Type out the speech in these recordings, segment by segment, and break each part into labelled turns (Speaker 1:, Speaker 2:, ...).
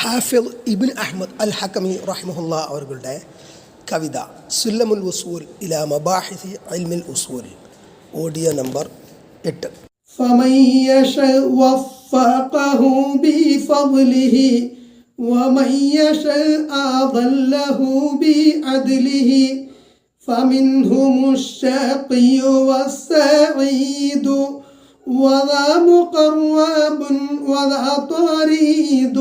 Speaker 1: ഹാഫിദ് ഇബ്ൻ Ahmad അൽ ഹക്കമി റഹിമഹുല്ല അവരുടെ കവിത സുല്ലമുൽ ഉസൂൽ ഇലാ മബാഹിസി ഇൽമിൽ ഉസൂൽ, ഓഡിയോ നമ്പർ 8.
Speaker 2: فمن يشأ وفقه بفضله ومن يشأ أضله بعدله فمنهم الشقي والسعيد وذا مقرب وذا طريد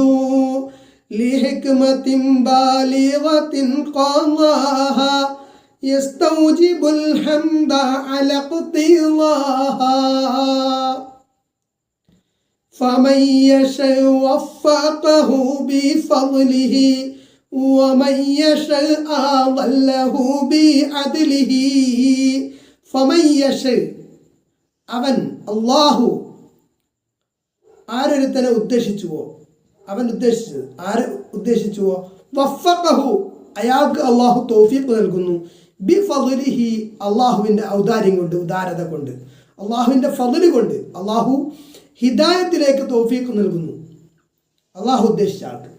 Speaker 2: لحكمة بالغة قضاها يستوجب الحمد على اقتضاها فمن يشاء وفقه بفضله ومن يشاء أضله بعدله فمن يشاء അവൻ അള്ളാഹു ആരൊരുത്തനെ ഉദ്ദേശിച്ചുവോ, അവൻ ഉദ്ദേശിച്ചത് ആര് ഉദ്ദേശിച്ചുവോ, വഫഖഹു അയാൾക്ക് അള്ളാഹു തൗഫീഖ് നൽകുന്നു, ബി ഫദ്ലിഹി അള്ളാഹുവിൻ്റെ ഔദാര്യം കൊണ്ട്, ഉദാരത കൊണ്ട്, അള്ളാഹുവിൻ്റെ ഫദ്ല് കൊണ്ട് അള്ളാഹു ഹിദായത്തിലേക്ക് തൗഫീഖ് നൽകുന്നു അള്ളാഹു ഉദ്ദേശിച്ച ആൾക്ക്.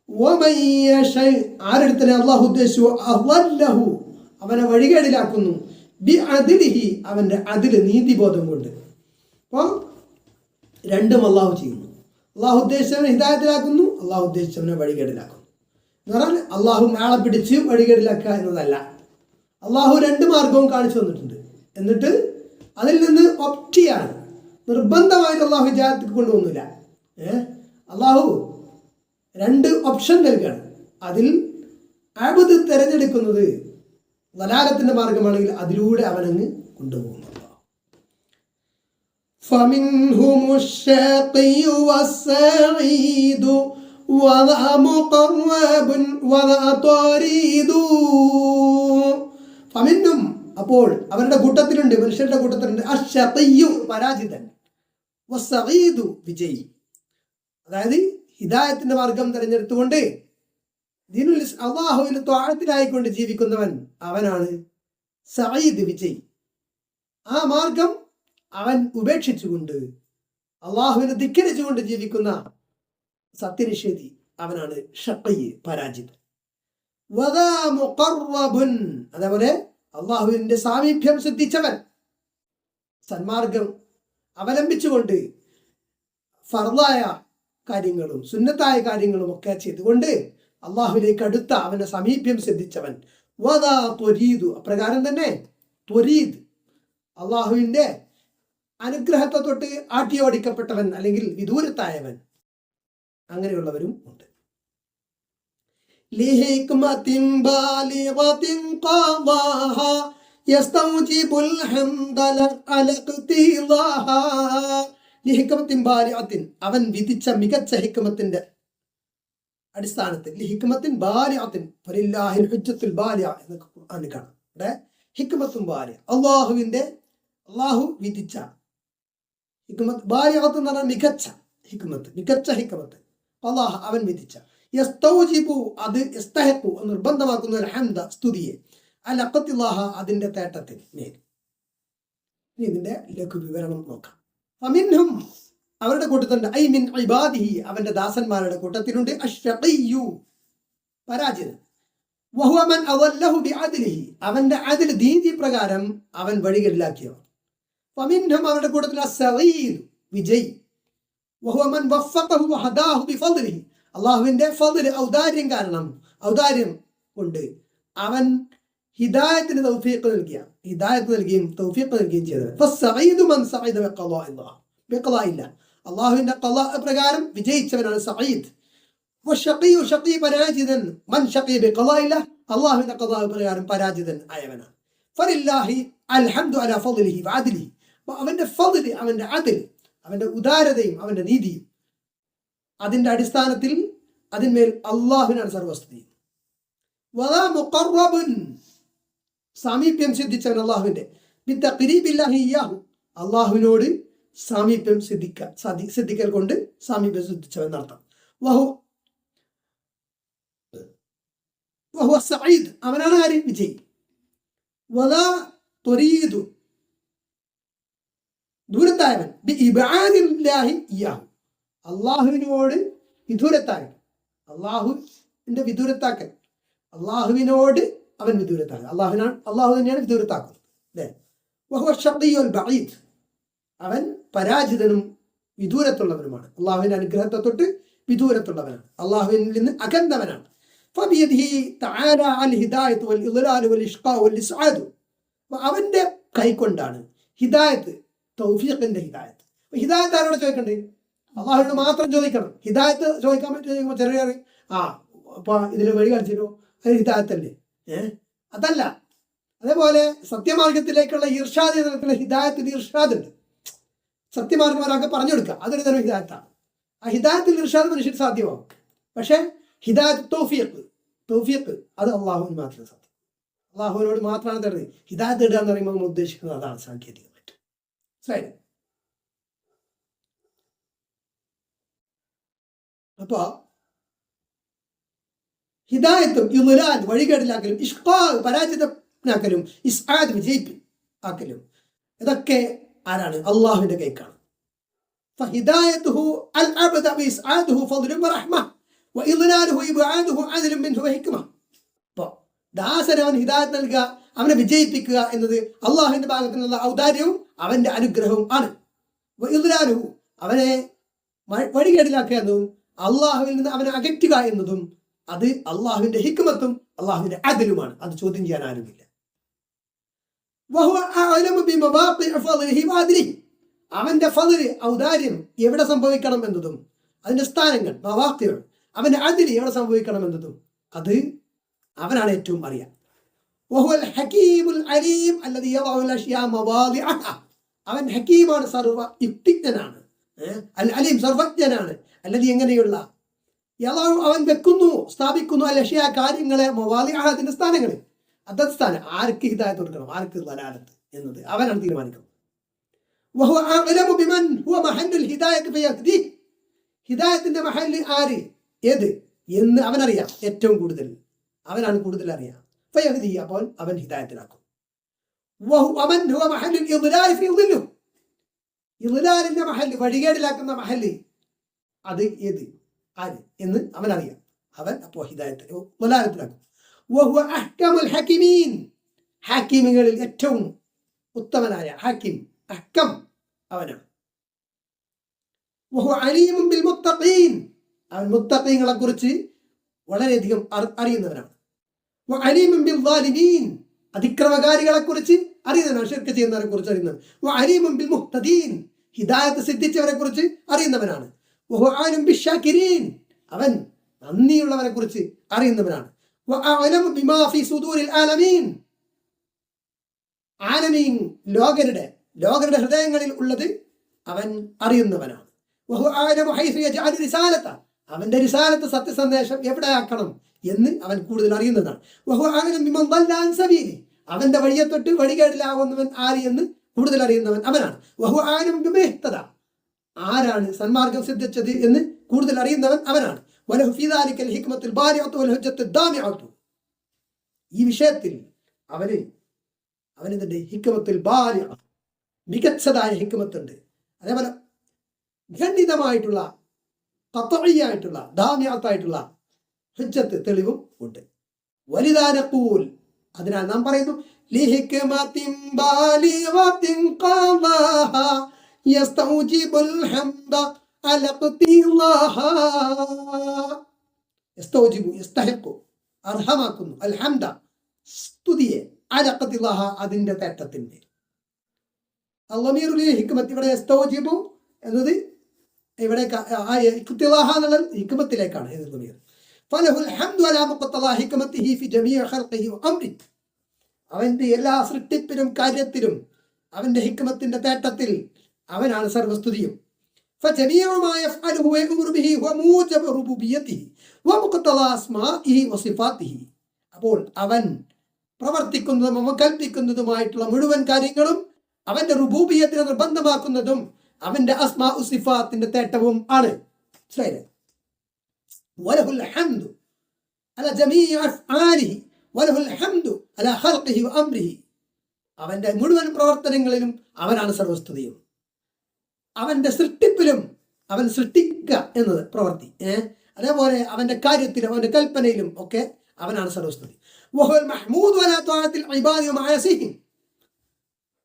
Speaker 2: വമൻ യശഅ ആരൊരുത്തനെ അള്ളാഹു ഉദ്ദേശിച്ചുവോ അളല്ലഹു അവനെ വഴികേടിലാക്കുന്നു, ബി അദ്ലിഹി അവൻ്റെ അതിൽ നീതിബോധം കൊണ്ട്. അപ്പോൾ രണ്ടും അള്ളാഹു ചെയ്യുന്നു. അള്ളാഹു ഉദ്ദേശിച്ചവനെ ഹിദായത്തിലാക്കുന്നു, അള്ളാഹു ഉദ്ദേശിച്ചവനെ വഴികേടിലാക്കുന്നു. എന്ന് പറഞ്ഞാൽ അള്ളാഹു ആളെ പിടിച്ച് വഴികേടിലാക്കുക എന്നതല്ല. അള്ളാഹു രണ്ട് മാർഗവും കാണിച്ചു തന്നിട്ടുണ്ട്. എന്നിട്ട് അതിൽ നിന്ന് ഒപ്റ്റിയാണ്, നിർബന്ധമായിട്ട് അള്ളാഹു ഹിദായത്തിലേക്ക് കൊണ്ടുപോകുന്നില്ല. അള്ളാഹു രണ്ട് ഓപ്ഷൻ നൽകുകയാണ്. അതിൽ അബ്ദ് തിരഞ്ഞെടുക്കുന്നത് ദലാലത്തിന്റെ മാർഗമാണെങ്കിൽ അതിലൂടെ അവനങ്ങ് കൊണ്ടുപോകുന്നു. فمنهم الشقي والسعيد وذا مقرب وذا طريد فمنهم അപ്പോൾ അവരുടെ കൂട്ടത്തിലുണ്ട്, മനുഷ്യരുടെ കൂട്ടത്തിലുണ്ട്, അശ്ശഖിയ്യു പരാജിതൻ, വസ്സഈദു വിജയി. അതായത് ഹിദായത്തിന്റെ മാർഗം തിരഞ്ഞെടുത്തുകൊണ്ട് ദീനുൽ അല്ലാഹുവിന്റെ ത്വാഅത്തിലായിക്കൊണ്ട് ജീവിക്കുന്നവൻ അവനാണ് സഈദ്, വിജയി. ആ മാർഗം അവൻ ഉപേക്ഷിച്ചുകൊണ്ട് അള്ളാഹുവിനെ ധിക്കരിച്ചുകൊണ്ട് ജീവിക്കുന്ന സത്യനിഷേധി അവനാണ് ഷഖീ, പരാജിതൻ. വദാ മുഖർറബുൻ അതേപോലെ അള്ളാഹുവിന്റെ സാമീപ്യം സിദ്ധിച്ചവൻ, സന്മാർഗം അവലംബിച്ചുകൊണ്ട് ഫർളായ കാര്യങ്ങളും സുന്നത്തായ കാര്യങ്ങളും ഒക്കെ ചെയ്തുകൊണ്ട് അള്ളാഹുവിലേക്ക് അടുത്ത അവന്റെ സമീപ്യം സിദ്ധിച്ചവൻ. വദാ ത്വരീദു അപ്രകാരം തന്നെ ത്വരീദ് അള്ളാഹുവിന്റെ അനുഗ്രഹത്തെ തൊട്ട് ആട്ടിയോടിക്കപ്പെട്ടവൻ അല്ലെങ്കിൽ വിദൂരത്തായവൻ, അങ്ങനെയുള്ളവരും ഉണ്ട്. ലിഹിക്മത്തിൻ ബാലിഗത്തിൻ ഖദാഹാ യസ്തൗജിബുൽ ഹംദ അല ഇഖ്തിദാഹാ ലിഹിക്മത്തിൻ ബാലിഗത്തിൻ അവൻ വിധിച്ച മികച്ച ഹിക്മത്തിന്റെ അടിസ്ഥാനത്തിൽ, ലിഹിക്മത്തിൻ ബാലിഗത്തിൻ ഫലില്ലാഹിൽ ഹുജ്ജത്തുൽ ബാലിഗ എന്നൊക്കെ ഖുർആനിൽ കാണാം. ഇവിടെ ഹിക്മത്തുൻ ബാലിഗ അള്ളാഹു വിധിച്ച ഹിക്മത്ത്, ബാലിഗത്ത് എന്ന് പറഞ്ഞാൽ മികച്ച ഹിക്മത്ത്, മികച്ച ഹിക്മത്ത് അള്ളാഹു അവൻ വിധിച്ച. യസ്തൗജിബു അത് യസ്തഹിഖു നിർബന്ധമാക്കുന്ന ഒരു ഹംദ സ്തുതിയെ, അൽ ഖത്തില്ലാഹ അതിന്റെ തേട്ടത്തിന് മേൽ. ഇതിന്റെ ലഘു വിവരണം നോക്കാം. ഫമിൻഹും അവരുടെ കൂട്ടത്തിലുണ്ട്, ഐ മിൻ ഇബാദിഹി അവന്റെ ദാസന്മാരുടെ കൂട്ടത്തിലുണ്ട്, അശ്ശഖിയ്യു പരാജിതൻ, വഹുവ മൻ അളല്ലഹു ബിഅദ്ലിഹി അവന്റെ അദ്ൽ നീതി പ്രകാരം അവൻ വഴികളിലാക്കിയവർ. ഫമിൻഹും അവരുടെ കൂട്ടത്തിൽ അസ്സഈദ് വിജയ്, വഹുവ മൻ വഫഖഹു വഹദാഹു ബിഫദ്ലിഹി അല്ലാഹുവിന്റെ ഫദ്ൽ ഔദാര്യം കാരണം, ഔദാര്യം കൊണ്ട് അവൻ ഹിദായത്തിന് തൗഫീഖ് നൽകുകയും തൗഫീഖ് നൽകുകയും ചെയ്തവൻ. ഫസ്സഈദു മൻ സഈദ ബിഖളാഇല്ലാഹ് അള്ളാഹുവിന്റെ ഖളാ പ്രകാരം വിജയിച്ചവനാണ് സഈദ്. വശഖിയ്യു ഷഖീ പരാജിതൻ, മൻ ഷഖീ ബിഖളാഇല്ലാഹ് അള്ളാഹുവിന്റെ ഖളാ പ്രകാരം പരാജിതൻ ആയവനാണ്. ഫലില്ലാഹി അൽഹംദു അലാ ഫദ്ലിഹി വഅദ്ലിഹി അവന്റെ ഫദ്ൽ, അവന്റെ അദ്ൽ, അവന്റെ ഉദാരതയും അവന്റെ നീതിയും അതിന്റെ അടിസ്ഥാനത്തിൽ അതിന്മേൽ അള്ളാഹുവിനാണ് സർവസ്തുതിയും. വദാ മുഖർറബുൻ സാമീപ്യം സിദ്ധിച്ചവൻ അള്ളാഹുവിന്റെ, ബിത്തഖരീബില്ലാഹി ഇയ്യാഹു അള്ളാഹുവിനോട് സാമീപ്യം സിദ്ധിക്കൽ കൊണ്ട് സാമീപ്യം സിദ്ധിച്ചവൻ എന്നർത്ഥം. വഹുവ സഈദ് അവനാണ് ആര്, വിജയ്. വദാ ത്വരീദു ദൂരത്തായവൻ, അള്ളാഹുവിനോട് വിദൂരത്തായവൻ, അള്ളാഹുവിന്റെ വിദൂരത്താക്കൽ, അള്ളാഹുവിനോട് അവൻ വിദൂരത്താക്കുക. അള്ളാഹു തന്നെയാണ് വിദൂരത്താക്കുന്നത് അല്ലേ. അവൻ പരാജിതനും വിദൂരത്തുള്ളവനുമാണ്. അള്ളാഹുവിന്റെ അനുഗ്രഹത്തെ തൊട്ട് വിദൂരത്തുള്ളവനാണ്, അള്ളാഹുവിൽ നിന്ന് അകന്നവനാണ്. അവന്റെ കൈക്കൊണ്ടാണ് ഹിദായത്ത്, തൗഫീഖിന്റെ ഹിദായത്ത്. ഹിദായത്ത് ആരോട് ചോദിക്കണ്ടേ? അള്ളാഹുവിനോട് മാത്രം ചോദിക്കണം. ഹിദായത്ത് ചോദിക്കാൻ പറ്റുമോ? ചെറിയ അപ്പൊ ഇതിന് വഴി കാണിച്ചിട്ടോ, അത് ഹിദായത്തല്ലേ? അതല്ല. അതേപോലെ സത്യമാർഗത്തിലേക്കുള്ള ഇർഷാദ് നടക്കുന്ന ഹിദായത്തിന് ഇർഷാദ് ഉണ്ട്. സത്യമാർഗം ഒരാൾക്ക് പറഞ്ഞു കൊടുക്കുക, അതൊരു തരം ഹിദായത്താണ്. ആ ഹിദായത്തിൽ ഇർഷാദ് മനുഷ്യന് സാധ്യമാവും. പക്ഷെ ഹിദായത്ത് തൗഫീഖ് അത് അള്ളാഹുവിന് മാത്രമേ സാധ്യം. അള്ളാഹുവിനോട് മാത്രമാണ് തരുന്നത്. ഹിദായത്ത് ഇടുക എന്ന് പറയുമ്പോൾ നമ്മൾ ഉദ്ദേശിക്കുന്നത് അതാണ് സാങ്കേതികമായിട്ട്. മനസ്സിലായില്ലേ? അപ്പൊ ഹിദായത്തും ഇളാൻ വഴികേടിലാക്കലും, ഇഷ്ഖാഖ് പരാജിതനാക്കലും, ഇസ്ആദ് വിജയിപ്പിക്കലും, ഇതൊക്കെ ആരാണ്? അള്ളാഹുവിന്റെ കൈക്കാണ്. فهدايته العبد بإسعاده فضل ورحمة وإضلاله إبعاده عدل منه وحكمة. അപ്പോൾ ദാസന് അവൻ ഹിദായത്ത് നൽകുക, അവനെ വിജയിപ്പിക്കുക എന്നത് അള്ളാഹുവിന്റെ ഭാഗത്തു നിന്നുള്ള ഔദാര്യവും അവന്റെ അനുഗ്രഹവും ആണ്. ഇദ്ലാലുഹു അവനെ വഴികേടിലാക്കുക എന്നതും അള്ളാഹുവിൽ നിന്ന് അവനെ അകറ്റുക എന്നതും അത് അള്ളാഹുവിന്റെ ഹിക്മത്തും അള്ളാഹുവിന്റെ അദലുമാണ്. അത് ചോദ്യം ചെയ്യാൻ ആരുമില്ല. അവന്റെ ഫദ്ല് ഔദാര്യം എവിടെ സംഭവിക്കണം എന്നതും അതിന്റെ സ്ഥാനങ്ങൾ മവാഖിഉ, അവന്റെ അദ്ൽ എവിടെ സംഭവിക്കണം എന്നതും അത് അവനാണ് ഏറ്റവും അറിയാം. വഹുവൽ ഹകീമുൽ അലീം അല്ലദീ യദഉൽ അശ്യാ മവാദിഅഹ. അവൻ ഹകീമാണ്, സർവ യുക്തിജ്ഞനാണ്. അൽ അലീം സർവജ്ഞനാണ്. അല്ലദീ എങ്ങനെയുള്ള യദഉ അവൻ വെക്കുന്നു, സ്ഥാപിക്കുന്നു, അൽ അശ്യാ കാര്യങ്ങളെ, മവാദിഅഹ അതിന്റെ സ്ഥാനങ്ങളിൽ. അതത് സ്ഥാനം ആർക്ക് ഹിദായത്ത് കൊടുക്കണം, ആർക്ക് ദലാലത്ത് എന്നത് അവനാണ് തീരുമാനിക്കുന്നത്. വഹുവ അഅലമു ബിമൻ ഹുവ മഹല്ലുൽ ഹിദായത്ത് ഫയഹ്ദി. ഹിദായത്തിന്റെ മഹല്ല് ആര്, ഏത് എന്ന് അവനറിയാം. ഏറ്റവും കൂടുതൽ അവനാണ് കൂടുതൽ അറിയാം. ഫയഹ്ദി, അപ്പോൾ അവൻ ഹിദായത്തിലാക്കും. വഹുവ മൻ ഹുവ മഹല്ലുൽ ഇദ്ലാൽ ഫയഹ്ദിലു. ഇദ്ലാലിന്റെ മഹല്ല്, വഴികേടിലാക്കുന്ന മഹല്ല്, അത് ഏത്, ആര് എന്ന് അവനറിയാം. അവൻ അപ്പോൾ ഹിദായത്ത് ദലാലത്തിലാക്കും. വഹുവ അഹ്കമുൽ ഹകീമീൻ. ഹാക്കിമുകളിൽ ഏറ്റവും ഉത്തമനായ ഹാക്കിം, അഹ്കം അവനാണ്. വഹുവ അലീമുൻ ബിൽ മുത്തഖീൻ. അവൻ മുത്തഖീങ്ങളെ കുറിച്ച് വളരെയധികം അറിയുന്നവനാണ്. വ അലീമുൻ ബിൽ ളാലിമീൻ. അതിക്രമകാരികളെ കുറിച്ച് അറിയുന്നവനാണ്, ശിർക്ക് ചെയ്യുന്നവരെ കുറിച്ച് അറിയുന്നവൻ. വ അലീമുൻ ബിൽ മുഹ്തദീൻ. ഹിദായത്ത് സിദ്ധിച്ചവരെ കുറിച്ച് അറിയുന്നവനാണ്. വഹുവ ആലിം ബിശ്ശാകിരീൻ. അവൻ നന്ദിയുള്ളവരെ കുറിച്ച് അറിയുന്നവനാണ്. വ അഅലമു ബിമാ ഫീ സുദൂരിൽ ആലമീൻ. ആലമീൻ ലോകരുടെ ഹൃദയങ്ങളിൽ ഉള്ളത് അവൻ അറിയുന്നവനാണ്. വഹുവ അഅലമു ഹൈസു യജ്അലു റിസാലത. അവന്റെ റിസാലത്ത്, സത്യസന്ദേശം എവിടെ ആക്കണം എന്ന് അവൻ കൂടുതൽ അറിയുന്നതാണ്. വഹുവ അഅലമു ബിമൻ ളല്ല അൻ സബീലി. അവന്റെ വഴിയെ തൊട്ട് വഴികേടിലാവുന്നവൻ ആര് എന്ന് കൂടുതൽ അറിയുന്നവൻ അവനാണ്. വഹുവ അഅലമു ബിമൻ ഇഹ്തദ. ആരാണ് സന്മാർഗം സിദ്ധിച്ചത് എന്ന് കൂടുതൽ അറിയുന്നവൻ അവനാണ്. വലഹു ഫീ ദാലികൽ ഹിക്മത്തുൽ ബാരിഅത്തു വൽ ഹുജ്ജത്തുദ് ദാമിഅത്തു. ഈ വിഷയത്തിൽ അവനിതിന്റെ ഹിക്മത്തുൽ ബാരിഅ, മികച്ചതായ ഹിക്മത്തുണ്ട്. അതേപോലെ ഖണ്ഡിതമായിട്ടുള്ള, ഖത്ഈയായിട്ടുള്ള, ദാമിഅത്തായിട്ടുള്ള ഹുജ്ജത്ത്, തെളിവും ഉണ്ട്. വലിദാ നഖൂൽ. അതിനാൽ നാം പറയുന്നു ലിഹിക്മത്തിൻ ബാലിഗത്തിൻ ഖാദാഹ യസ്തൗജിബുൽ ഹംദ അലഖ്തില്ലാഹ. യസ്തൗജിബു യസ്തഹിഖു, അർഹമാക്കുന്നു, അൽ ഹംദ സ്തുതിയെ, അലഖ്തില്ലാഹ അതിന്റെ തേട്ടത്തിന്റെ. അള്ളമീറുൽ ഹിക്മത്ത് ഇവിടെ യസ്തൗജിബു എന്നത് ഇവിടെ ഇഖ്തിലാഹ എന്നുള്ള ഹിക്മത്തിലേക്കാണ് ഇത് ളമീർ. ഫലഹുൽ ഹംദു അലാ മുഖ്തലാ ഹിക്മത്തിഹി ഫി ജമീഇ ഖൽഖിഹി വ അംരി. അവന്റെ എല്ലാ സൃഷ്ടിപ്പിലും കാര്യത്തിലും അവന്റെ ഹിക്മത്തിന്റെ തേട്ടത്തിൽ അവനാണ് സർവസ്തുതിയും. فجميع ما يفعله ويأمر به هو موجب ربوبيته ومقتضى أسمائه وصفاته. അപ്പോൾ അവൻ പ്രവർത്തിക്കുന്നതും അവൻ കൽപ്പിക്കുന്നതുമായിട്ടുള്ള മുഴുവൻ കാര്യങ്ങളും അവന്റെ റുബൂബിയത്തിനെ നിർബന്ധമാക്കുന്നതും അവന്റെ അസ്മാ സിഫാത്തിന്റെ തേട്ടവും ആണ്. വലഹുൽ ഹംദു അലാ ജമീഇ അഫ്ആലിഹി വലഹുൽ ഹംദു അലാ ഖൽഖിഹി വഅംരിഹി. അവന്റെ മുഴുവൻ പ്രവർത്തനങ്ങളിലും അവനാണ് സർവസ്തുതിയും. അവന്റെ സൃഷ്ടിപ്പിലും, അവൻ സൃഷ്ടിക്കുക എന്നത് പ്രവൃത്തി, അതേപോലെ അവന്റെ കാര്യത്തിലും അവന്റെ കൽപ്പനയിലും ഒക്കെ അവനാണ് സർവസ്തുതി. വഹുവൽ മഹ്മൂദു അലാ ത്വാഅത്തിൽ ഇബാദി വമഅസിഹിം.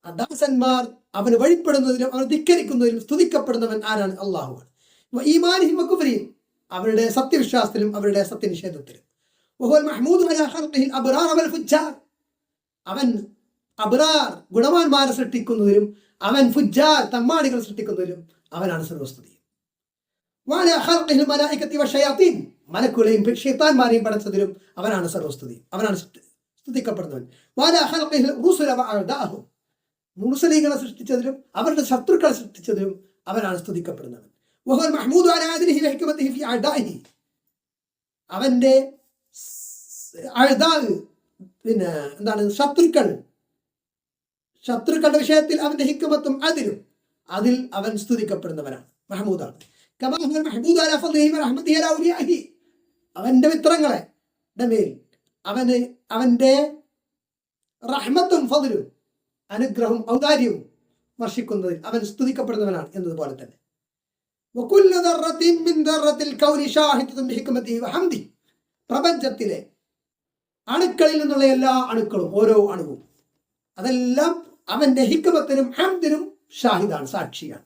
Speaker 2: ദാസന്മാർ അവന് വഴിപ്പെടുന്നതിലും അവൻ ധിക്കരിക്കുന്നതിലും സ്തുതിക്കപ്പെടുന്നവൻ ആരാണ്? അള്ളാഹുവാണ്. ഈമാനിഹിം വകുഫ്രിഹിം, അവരുടെ സത്യവിശ്വാസത്തിലും അവരുടെ സത്യനിഷേധത്തിലും. വഹുവൽ മഹ്മൂദു അലാ ഖൽഖിഹിൽ അബ്റാർ വൽ ഫുജ്ജാർ, അവൻ അബ്റാർ ഗുണവാന്മാരെ സൃഷ്ടിക്കുന്നതിലും അവൻ ഫുജ്ജാർ തമ്മാടികൾ സൃഷ്ടിക്കുന്നതിലും അവനാണ് സർവസ്തുതി. വഅലാ ഖൽഖിഹിൽ മലായികത്തി വശയാത്തീൻ, മലക്കുകളെയും ശൈത്താന്മാരെയും പടച്ചതിലും അവനാണ് സർവസ്തുതി, അവനാണ് സ്തുതിക്കപ്പെടുന്നവൻ. വഅലാ ഖൽഖിഹിൽ റുസുല വഅഅദാഹും, മുർസലീങ്ങളെ സൃഷ്ടിച്ചതിലും അവരുടെ ശത്രുക്കളെ സൃഷ്ടിച്ചതിലും അവനാണ് സ്തുതിക്കപ്പെടുന്നവൻ. വഹുവൽ മഹ്മൂദു അലാ അദ്ലിഹി വഹിക്മതിഹി ഫീ അഅദാഇഹി, അവന്റെ അഅദാ, പിന്നെ എന്താണ്, ശത്രുക്കളുടെ വിഷയത്തിൽ അവന്റെ ഹിക്മത്തും അതിൽ അവൻ സ്തുതിക്കപ്പെടുന്നവനാണ്, മഹ്മൂദാണ്. കമാ ഹുവൽ മഹ്മൂദു അലാ ഫദ്ലിഹി വറഹ്മതിഹി അലാ ഔലിയാഇഹി, അവന്റെ മിത്രങ്ങളെ മേൽ അവന്റെ റഹ്മത്തും ഫദ്ലും അനുഗ്രഹവും ഔദാര്യവും വർഷിക്കുന്നതിൽ അവൻ സ്തുതിക്കപ്പെടുന്നവനാണ് എന്നതുപോലെ തന്നെ. വകുല്ലു ദർറത്തിൻ മിൻ ദർറത്തിൽ കൗനി ഷാഹിദത്തുൻ ബിഹിക്മതിഹി വഹംദിഹി, പ്രപഞ്ചത്തിലെ അണുക്കളിൽ നിന്നുള്ള എല്ലാ അണുക്കളും, ഓരോ അണുവും, അതെല്ലാം അവന്റെ ഹിക്മത്തിനും ഹംദിനും ഷാഹിദാണ്, സാക്ഷിയാണ്.